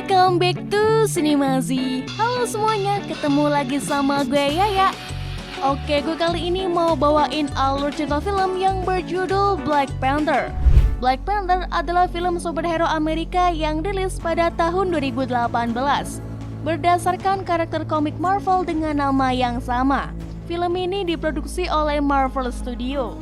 Welcome back to Sinemazi. Halo semuanya, ketemu lagi sama gue Yaya. Oke, gue kali ini mau bawain alur cerita film yang berjudul Black Panther. Black Panther adalah film superhero Amerika yang rilis pada tahun 2018 berdasarkan karakter komik Marvel dengan nama yang sama. Film ini diproduksi oleh Marvel Studio.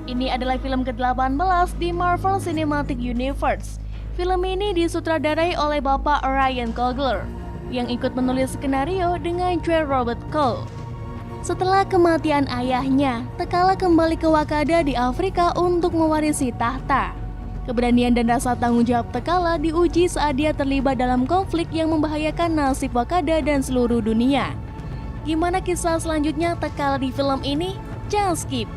Ini adalah film ke-18 di Marvel Cinematic Universe. Film ini disutradarai oleh Bapak Ryan Coogler yang ikut menulis skenario dengan J. Robert Cole. Setelah kematian ayahnya, T'Challa kembali ke Wakanda di Afrika untuk mewarisi tahta. Keberanian dan rasa tanggung jawab T'Challa diuji saat dia terlibat dalam konflik yang membahayakan nasib Wakanda dan seluruh dunia. Gimana kisah selanjutnya T'Challa di film ini? Jangan skip.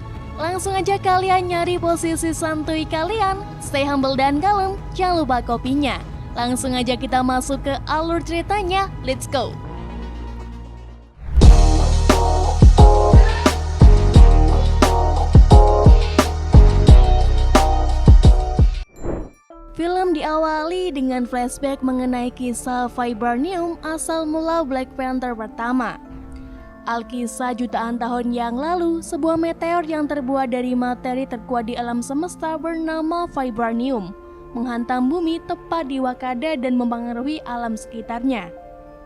Langsung aja kalian nyari posisi santuy kalian, stay humble dan kalem, jangan lupa kopinya. Langsung aja kita masuk ke alur ceritanya, let's go! Film diawali dengan flashback mengenai kisah Vibranium asal mula Black Panther pertama. Alkisah jutaan tahun yang lalu, sebuah meteor yang terbuat dari materi terkuat di alam semesta bernama Vibranium menghantam bumi tepat di Wakanda dan mempengaruhi alam sekitarnya.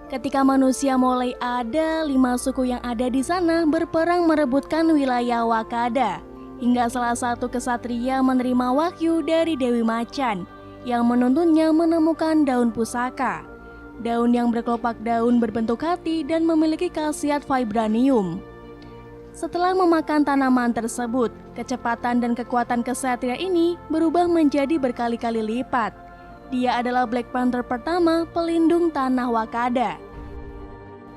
Ketika manusia mulai ada, 5 suku yang ada di sana berperang merebutkan wilayah Wakanda, hingga salah satu kesatria menerima wahyu dari Dewi Macan yang menuntunnya menemukan daun pusaka. Daun yang berkelopak daun berbentuk hati dan memiliki khasiat vibranium. Setelah memakan tanaman tersebut, kecepatan dan kekuatan kesatria ini berubah menjadi berkali-kali lipat. Dia adalah Black Panther pertama pelindung tanah Wakanda.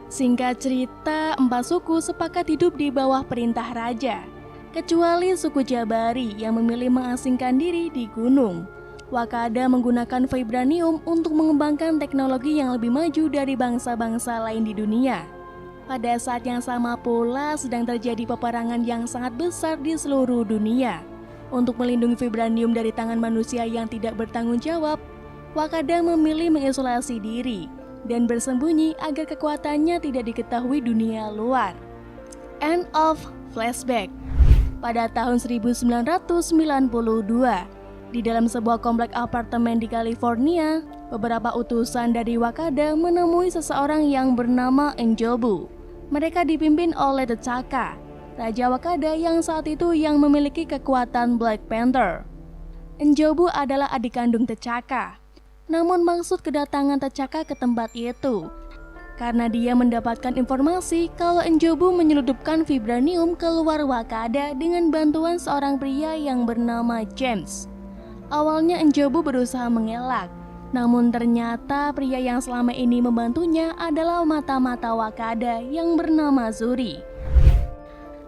Singkat cerita, 4 suku sepakat hidup di bawah perintah raja, kecuali suku Jabari yang memilih mengasingkan diri di gunung. Wakanda menggunakan vibranium untuk mengembangkan teknologi yang lebih maju dari bangsa-bangsa lain di dunia. Pada saat yang sama pula sedang terjadi peperangan yang sangat besar di seluruh dunia. Untuk melindungi vibranium dari tangan manusia yang tidak bertanggung jawab, Wakanda memilih mengisolasi diri dan bersembunyi agar kekuatannya tidak diketahui dunia luar. End of flashback. Pada tahun 1992, di dalam sebuah komplek apartemen di California, beberapa utusan dari Wakanda menemui seseorang yang bernama N'Jobu. Mereka dipimpin oleh T'Chaka, Raja Wakanda yang saat itu yang memiliki kekuatan Black Panther. N'Jobu adalah adik kandung T'Chaka. Namun maksud kedatangan T'Chaka ke tempat itu karena dia mendapatkan informasi kalau N'Jobu menyelundupkan vibranium keluar Wakanda dengan bantuan seorang pria yang bernama James. Awalnya N'Jobu berusaha mengelak, namun ternyata pria yang selama ini membantunya adalah mata-mata Wakanda yang bernama Shuri.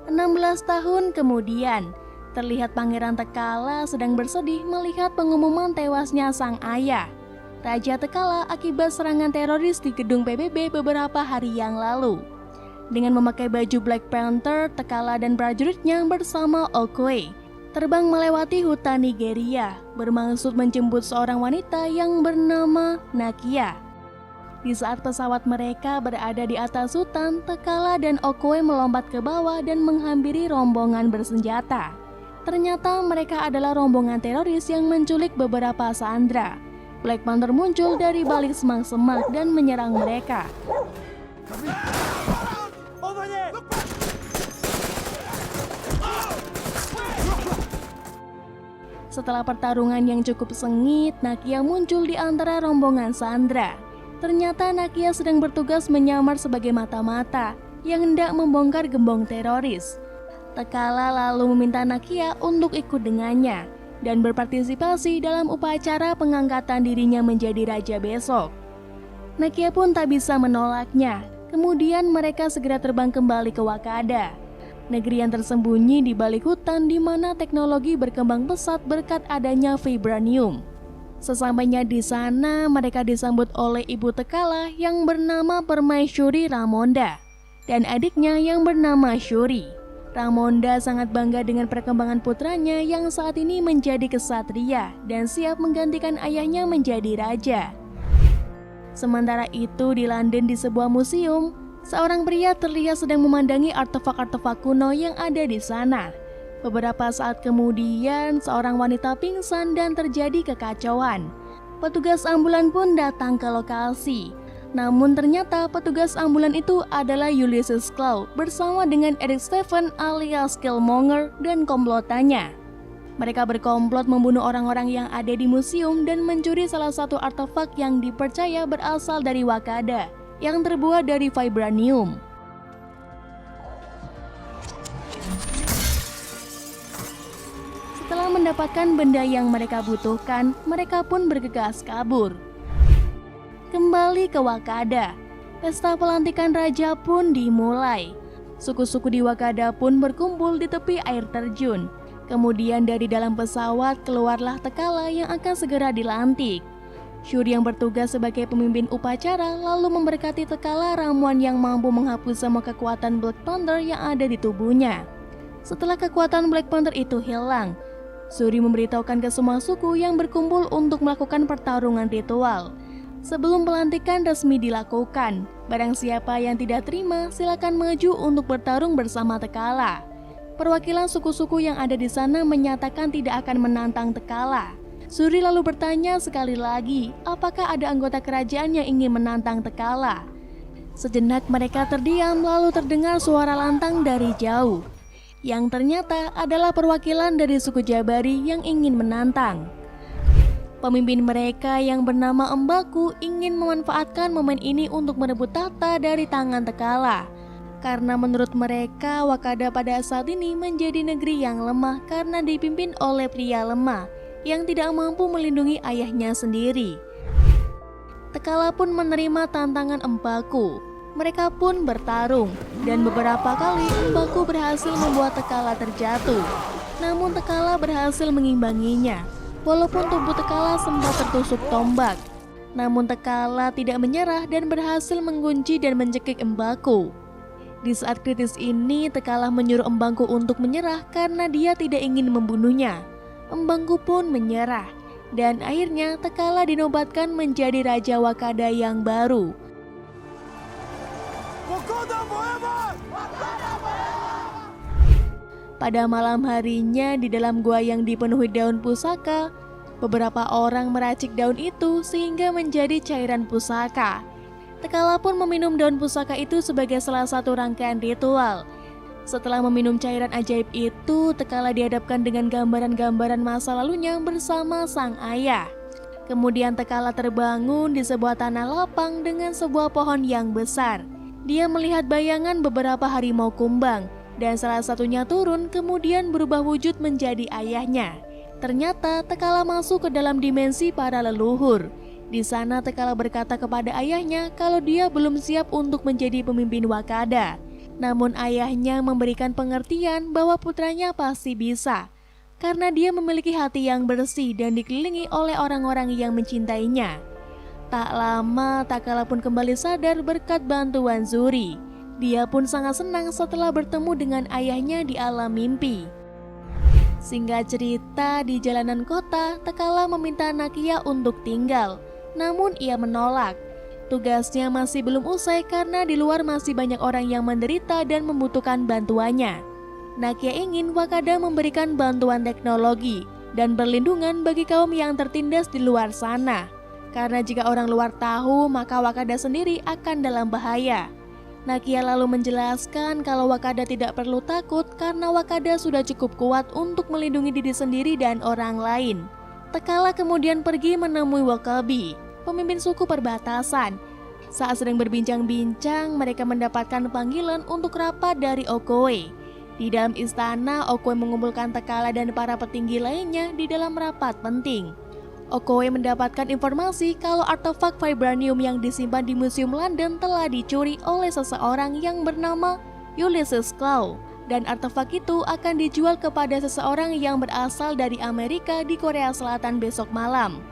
16 tahun kemudian, terlihat Pangeran T'Challa sedang bersedih melihat pengumuman tewasnya sang ayah, Raja T'Challa, akibat serangan teroris di gedung PBB beberapa hari yang lalu. Dengan memakai baju Black Panther, T'Challa dan prajuritnya bersama Okoye terbang melewati hutan Nigeria, bermaksud menjemput seorang wanita yang bernama Nakia. Di saat pesawat mereka berada di atas hutan, T'Challa dan Okoye melompat ke bawah dan menghampiri rombongan bersenjata. Ternyata mereka adalah rombongan teroris yang menculik beberapa sandera. Black Panther muncul dari balik semak-semak dan menyerang mereka. Setelah pertarungan yang cukup sengit, Nakia muncul di antara rombongan sandera. Ternyata Nakia sedang bertugas menyamar sebagai mata-mata yang hendak membongkar gembong teroris. T'Challa lalu meminta Nakia untuk ikut dengannya dan berpartisipasi dalam upacara pengangkatan dirinya menjadi raja besok. Nakia pun tak bisa menolaknya. Kemudian mereka segera terbang kembali ke Wakanda, negeri yang tersembunyi di balik hutan di mana teknologi berkembang pesat berkat adanya vibranium. Sesampainya di sana, mereka disambut oleh ibu T'Challa yang bernama Permaisuri Ramonda dan adiknya yang bernama Shuri. Ramonda sangat bangga dengan perkembangan putranya yang saat ini menjadi kesatria dan siap menggantikan ayahnya menjadi raja. Sementara itu di London di sebuah museum, seorang pria terlihat sedang memandangi artefak-artefak kuno yang ada di sana. Beberapa saat kemudian, seorang wanita pingsan dan terjadi kekacauan. Petugas ambulan pun datang ke lokasi. Namun ternyata petugas ambulan itu adalah Ulysses Klaue bersama dengan Eric Stephen alias Killmonger dan komplotannya. Mereka berkomplot membunuh orang-orang yang ada di museum dan mencuri salah satu artefak yang dipercaya berasal dari Wakanda, yang terbuat dari vibranium. Setelah mendapatkan benda yang mereka butuhkan, mereka pun bergegas kabur. Kembali ke Wakanda, pesta pelantikan raja pun dimulai. Suku-suku di Wakanda pun berkumpul di tepi air terjun. Kemudian dari dalam pesawat keluarlah T'Challa yang akan segera dilantik. Shuri yang bertugas sebagai pemimpin upacara lalu memberkati T'Challa ramuan yang mampu menghapus semua kekuatan Black Panther yang ada di tubuhnya. Setelah kekuatan Black Panther itu hilang, Shuri memberitahukan ke semua suku yang berkumpul untuk melakukan pertarungan ritual. Sebelum pelantikan resmi dilakukan, barang siapa yang tidak terima silakan maju untuk bertarung bersama T'Challa. Perwakilan suku-suku yang ada di sana menyatakan tidak akan menantang T'Challa. Shuri lalu bertanya sekali lagi, apakah ada anggota kerajaan yang ingin menantang T'Challa? Sejenak mereka terdiam lalu terdengar suara lantang dari jauh, yang ternyata adalah perwakilan dari suku Jabari yang ingin menantang. Pemimpin mereka yang bernama M'Baku ingin memanfaatkan momen ini untuk merebut tahta dari tangan T'Challa. Karena menurut mereka Wakanda pada saat ini menjadi negeri yang lemah karena dipimpin oleh pria lemah yang tidak mampu melindungi ayahnya sendiri. T'Challa pun menerima tantangan M'Baku. Mereka pun bertarung dan beberapa kali M'Baku berhasil membuat T'Challa terjatuh. Namun T'Challa berhasil mengimbanginya. Walaupun tubuh T'Challa sempat tertusuk tombak, namun T'Challa tidak menyerah dan berhasil mengunci dan mencekik M'Baku. Di saat kritis ini, T'Challa menyuruh M'Baku untuk menyerah karena dia tidak ingin membunuhnya. M'Baku pun menyerah, dan akhirnya T'Challa dinobatkan menjadi Raja Wakanda yang baru. Pada malam harinya di dalam gua yang dipenuhi daun pusaka, beberapa orang meracik daun itu sehingga menjadi cairan pusaka. T'Challa pun meminum daun pusaka itu sebagai salah satu rangkaian ritual. Setelah meminum cairan ajaib itu, T'Challa dihadapkan dengan gambaran-gambaran masa lalunya bersama sang ayah. Kemudian T'Challa terbangun di sebuah tanah lapang dengan sebuah pohon yang besar. Dia melihat bayangan beberapa harimau kumbang, dan salah satunya turun kemudian berubah wujud menjadi ayahnya. Ternyata T'Challa masuk ke dalam dimensi para leluhur. Di sana T'Challa berkata kepada ayahnya kalau dia belum siap untuk menjadi pemimpin Wakanda. Namun ayahnya memberikan pengertian bahwa putranya pasti bisa, karena dia memiliki hati yang bersih dan dikelilingi oleh orang-orang yang mencintainya. Tak lama T'Challa pun kembali sadar berkat bantuan Shuri. Dia pun sangat senang setelah bertemu dengan ayahnya di alam mimpi. Singkat cerita, di jalanan kota, T'Challa meminta Nakia untuk tinggal. Namun ia menolak. Tugasnya masih belum usai karena di luar masih banyak orang yang menderita dan membutuhkan bantuannya. Nakia ingin Wakanda memberikan bantuan teknologi dan perlindungan bagi kaum yang tertindas di luar sana. Karena jika orang luar tahu, maka Wakanda sendiri akan dalam bahaya. Nakia lalu menjelaskan kalau Wakanda tidak perlu takut karena Wakanda sudah cukup kuat untuk melindungi diri sendiri dan orang lain. T'Challa kemudian pergi menemui W'Kabi, pemimpin suku perbatasan. Saat sedang berbincang-bincang, mereka mendapatkan panggilan untuk rapat dari Okoye. Di dalam istana, Okoye mengumpulkan T'Challa dan para petinggi lainnya di dalam rapat penting. Okoye mendapatkan informasi kalau artefak vibranium yang disimpan di Museum London telah dicuri oleh seseorang yang bernama Ulysses Klaue, dan artefak itu akan dijual kepada seseorang yang berasal dari Amerika di Korea Selatan besok malam.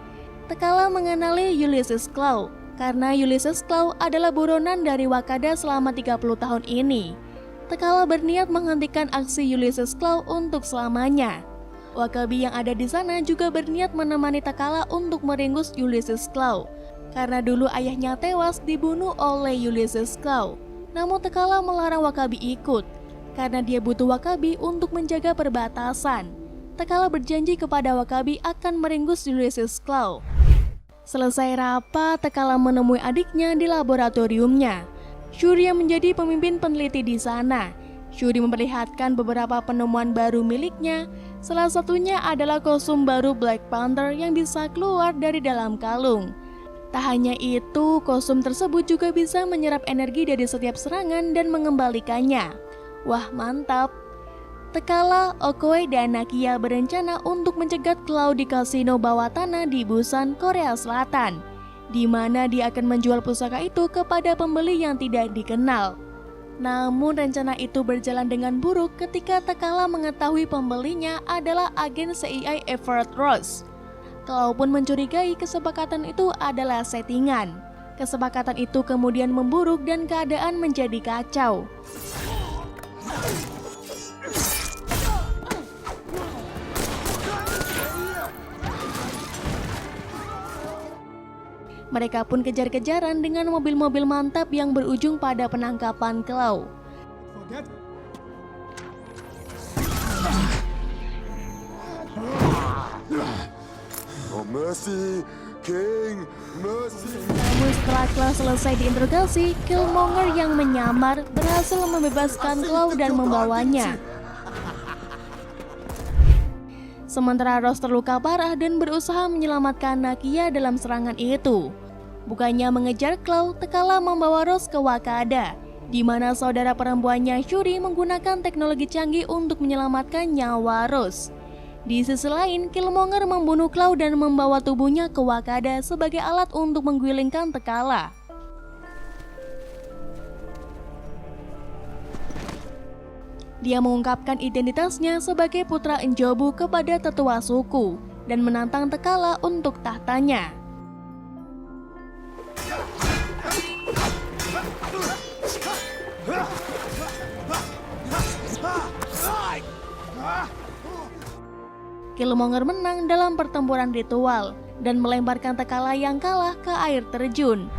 T'Challa mengenali Ulysses Klaue karena Ulysses Klaue adalah buronan dari Wakanda selama 30 tahun ini. T'Challa berniat menghentikan aksi Ulysses Klaue untuk selamanya. W'Kabi yang ada di sana juga berniat menemani T'Challa untuk meringkus Ulysses Klaue. karena dulu ayahnya tewas dibunuh oleh Ulysses Klaue. Namun T'Challa melarang W'Kabi ikut karena dia butuh W'Kabi untuk menjaga perbatasan. T'Challa berjanji kepada W'Kabi akan meringkus Ulysses Klaue. Selesai rapat, T'Challa menemui adiknya di laboratoriumnya. Shuri yang menjadi pemimpin peneliti di sana. Shuri memperlihatkan beberapa penemuan baru miliknya. Salah satunya adalah kostum baru Black Panther yang bisa keluar dari dalam kalung. Tak hanya itu, kostum tersebut juga bisa menyerap energi dari setiap serangan dan mengembalikannya. Wah, mantap! T'Challa, Okoye, dan Nakia berencana untuk mencegat Klaue di kasino bawah tanah di Busan, Korea Selatan, di mana dia akan menjual pusaka itu kepada pembeli yang tidak dikenal. Namun rencana itu berjalan dengan buruk ketika T'Challa mengetahui pembelinya adalah agen CIA Everett Ross. Klaue pun mencurigai kesepakatan itu adalah settingan. Kesepakatan itu kemudian memburuk dan keadaan menjadi kacau. Mereka pun kejar-kejaran dengan mobil-mobil mantap yang berujung pada penangkapan Klaue. Oh, mercy, King, mercy. Namun setelah Klaue selesai diinterogasi, Killmonger yang menyamar berhasil membebaskan Klaue dan membawanya. Sementara Ross terluka parah dan berusaha menyelamatkan Nakia dalam serangan itu. Bukannya mengejar Klaue, T'Challa membawa Ross ke Wakanda, di mana saudara perempuannya Shuri menggunakan teknologi canggih untuk menyelamatkan nyawa Ross. Di sisi lain, Killmonger membunuh Klaue dan membawa tubuhnya ke Wakanda sebagai alat untuk menggulingkan T'Challa. Dia mengungkapkan identitasnya sebagai putra N'Jobu kepada tetua suku dan menantang T'Challa untuk tahtanya. Killmonger menang dalam pertempuran ritual dan melemparkan T'Challa yang kalah ke air terjun.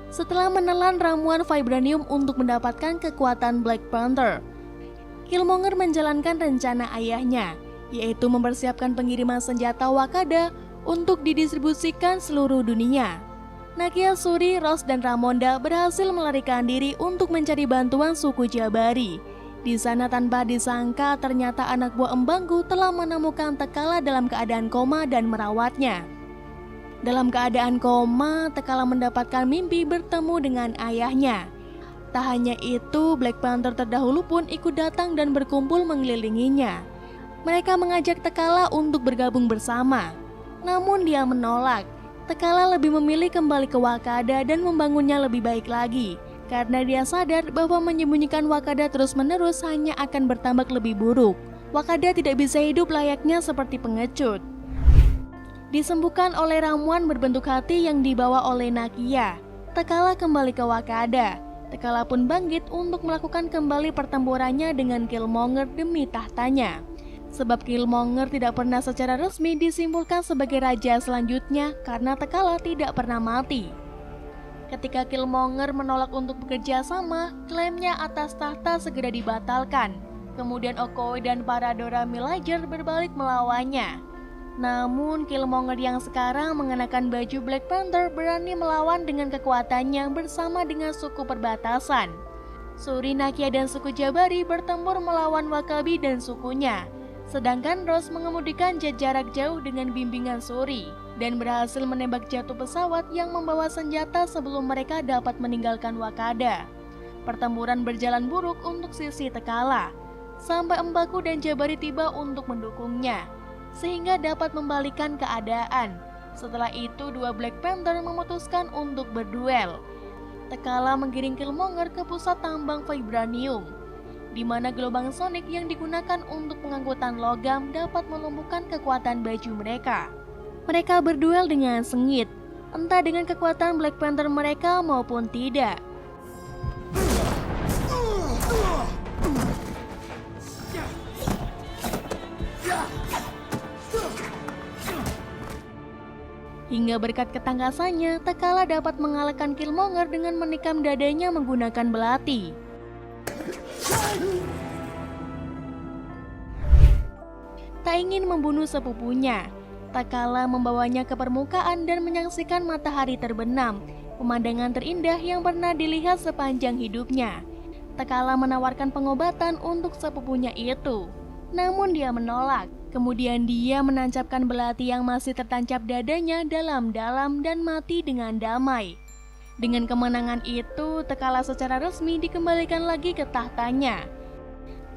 Setelah menelan ramuan vibranium untuk mendapatkan kekuatan Black Panther, Killmonger menjalankan rencana ayahnya, yaitu mempersiapkan pengiriman senjata Wakanda untuk didistribusikan seluruh dunia. Nakia, Shuri, Ross, dan Ramonda berhasil melarikan diri untuk mencari bantuan suku Jabari. Di sana tanpa disangka ternyata anak buah M'Bangu telah menemukan T'Challa dalam keadaan koma dan merawatnya. Dalam keadaan koma, T'Challa mendapatkan mimpi bertemu dengan ayahnya. Tak hanya itu, Black Panther terdahulu pun ikut datang dan berkumpul mengelilinginya. Mereka mengajak T'Challa untuk bergabung bersama. Namun dia menolak. T'Challa lebih memilih kembali ke Wakanda dan membangunnya lebih baik lagi. Karena dia sadar bahwa menyembunyikan Wakanda terus-menerus hanya akan bertambah lebih buruk. Wakanda tidak bisa hidup layaknya seperti pengecut. Disembuhkan oleh ramuan berbentuk hati yang dibawa oleh Nakia, T'Challa kembali ke Wakanda. T'Challa pun bangkit untuk melakukan kembali pertempurannya dengan Killmonger demi tahtanya. Sebab Killmonger tidak pernah secara resmi disimpulkan sebagai raja selanjutnya karena T'Challa tidak pernah mati. Ketika Killmonger menolak untuk bekerja sama, klaimnya atas tahta segera dibatalkan. Kemudian Okoye dan Paradora Milaje berbalik melawannya. Namun Killmonger yang sekarang mengenakan baju Black Panther berani melawan dengan kekuatannya bersama dengan suku perbatasan. Shuri, Nakia, dan suku Jabari bertempur melawan W'Kabi dan sukunya. Sedangkan Ross mengemudikan jet jarak jauh dengan bimbingan Shuri dan berhasil menembak jatuh pesawat yang membawa senjata sebelum mereka dapat meninggalkan Wakanda. Pertempuran berjalan buruk untuk sisi T'Challa, sampai M'Baku dan Jabari tiba untuk mendukungnya, sehingga dapat membalikan keadaan. Setelah itu, dua Black Panther memutuskan untuk berduel. T'Challa menggiring Killmonger ke pusat tambang vibranium, di mana gelombang sonik yang digunakan untuk pengangkutan logam dapat melumpuhkan kekuatan baju mereka. Mereka berduel dengan sengit, entah dengan kekuatan Black Panther mereka maupun tidak. Hingga berkat ketangkasannya, T'Challa dapat mengalahkan Killmonger dengan menikam dadanya menggunakan belati. Tak ingin membunuh sepupunya, T'Challa membawanya ke permukaan dan menyaksikan matahari terbenam, pemandangan terindah yang pernah dilihat sepanjang hidupnya. T'Challa menawarkan pengobatan untuk sepupunya itu, namun dia menolak. Kemudian dia menancapkan belati yang masih tertancap dadanya dalam-dalam dan mati dengan damai. Dengan kemenangan itu, T'Challa secara resmi dikembalikan lagi ke tahtanya.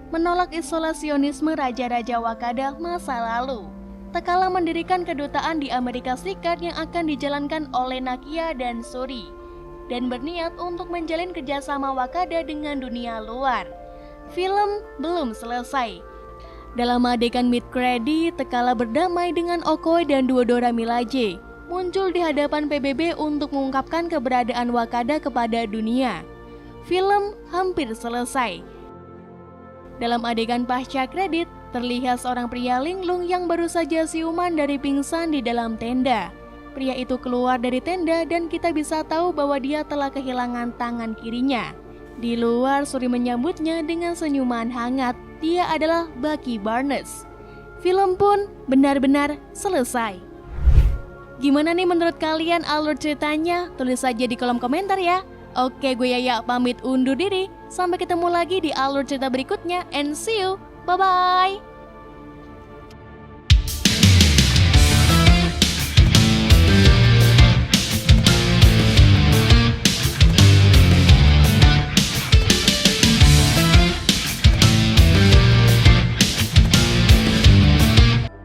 Menolak isolasionisme Raja-Raja Wakanda masa lalu, T'Challa mendirikan kedutaan di Amerika Serikat yang akan dijalankan oleh Nakia dan Shuri, dan berniat untuk menjalin kerjasama Wakanda dengan dunia luar. Film belum selesai. Dalam adegan mid-credit, T'Challa berdamai dengan Okoye dan Dora Milaje, muncul di hadapan PBB untuk mengungkapkan keberadaan Wakanda kepada dunia. Film hampir selesai. Dalam adegan pasca kredit, terlihat seorang pria linglung yang baru saja siuman dari pingsan di dalam tenda. Pria itu keluar dari tenda dan kita bisa tahu bahwa dia telah kehilangan tangan kirinya. Di luar, Shuri menyambutnya dengan senyuman hangat. Dia adalah Bucky Barnes. Film pun benar-benar selesai. Gimana nih menurut kalian alur ceritanya? Tulis saja di kolom komentar ya. Oke, gue Yaya pamit undur diri. Sampai ketemu lagi di alur cerita berikutnya. And see you. Bye-bye.